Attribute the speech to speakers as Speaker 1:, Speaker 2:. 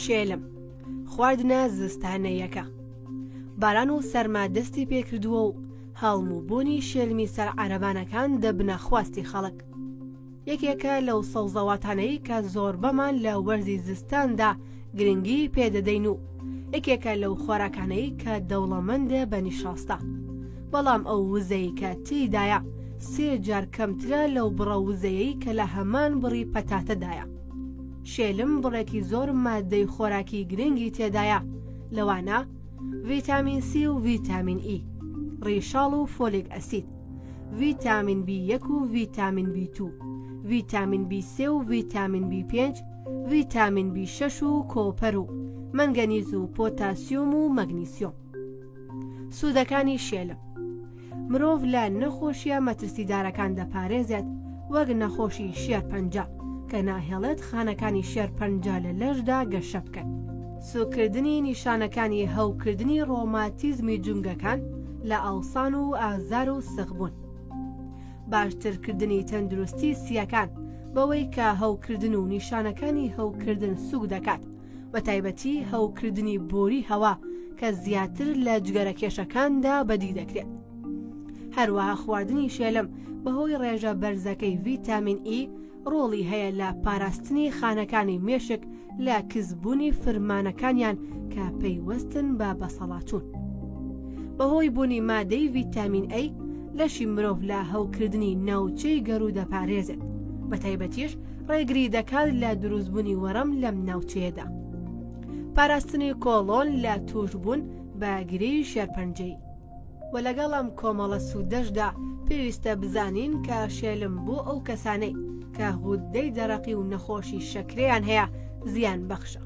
Speaker 1: شێلم خواردنە زستانەیەکە. باران و سەرما دەستی پێکردووە و هەڵموبوونی شێلمی سەر عەرەبانەکان دەبنە خواستی خەڵک. یەکێکە لەو سەوزەواتانەی کە زۆر بەمان لە وەرزی زستاندا گرنگی پێدەدەین و یەکێکە لەو خۆراکانەی کە دەوڵەمەندە بە نیشاستە، بەڵام ئەو وزەی کە تێیدایە 3 جار کەمترە لەو بڕە وزەیەی کە لە هەمان بڕی پەتاتەدایە. شێلم بڕێکی زۆر مادەی خۆراکی گرنگی تێدایە، لەوانە ڤیتامین سی و ڤیتامین ئی، ڕیشاڵ و فۆلیک ئەسید، ڤیتامین B1 و ڤیتامین B2، ڤیتامین B3 و ڤیتامین B5، ڤیتامین B6 و کۆپەر و مەنگەنیز و پۆتاسیۆم و مەگنیسیۆم. سوودەکانی شێلم: مرۆڤ لە نەخۆشیە مەترسیدارەکان دەپارێزێت، وەک نەخۆشی شێرپەنجە کە ناهێڵێت خانەکانی شێرپەنجە لە لەشدا گەشە بکەن. سوکردنی نیشانەکانی هەوکردنی ڕۆماتیزمی جونگەکان لە ئاوسان و ئازار و سەخبوون. باشترکردنی تەندروستی سیەکان بەوەی کە هەوکردن و نیشانەکانی هەوکردن سوک دەکات، بە تایبەتی هەوکردنی بۆری هەوا کە زیاتر لە جگەرەکێشەکاندا بەدی دەکرێت. هەروەها خواردنی شێلم بەهۆی ڕێژە بەرزەکەی ڤیتامین ئی ڕۆڵی هەیە لە پاراستنی خانەکانی مێشک لە کزبوونی فرمانەکانیان کە پەیوەستن بە بەسەڵاتچوون. بەهۆی بوونی مادەی ڤیتامین ئەی لەشی مرۆڤ لە هەوکردنی ناوچەی گەڕوو دەپارێزێت، بە تایبەتیش ڕێگری دەکات لە دروستبوونی وەرم لەم ناوچەیەدا. پاراستنی کۆڵۆن لە توشبوون بە گرەی شێرپەنجەی. و لەگەڵ ئەم کۆمەڵە سوودەشدا پێویستە بزانین کە شێلم بۆ ئەو کەسانەی کە غودەی دەرەقی و نەخۆشی شەکرەیان هەیە زیان بەخشە.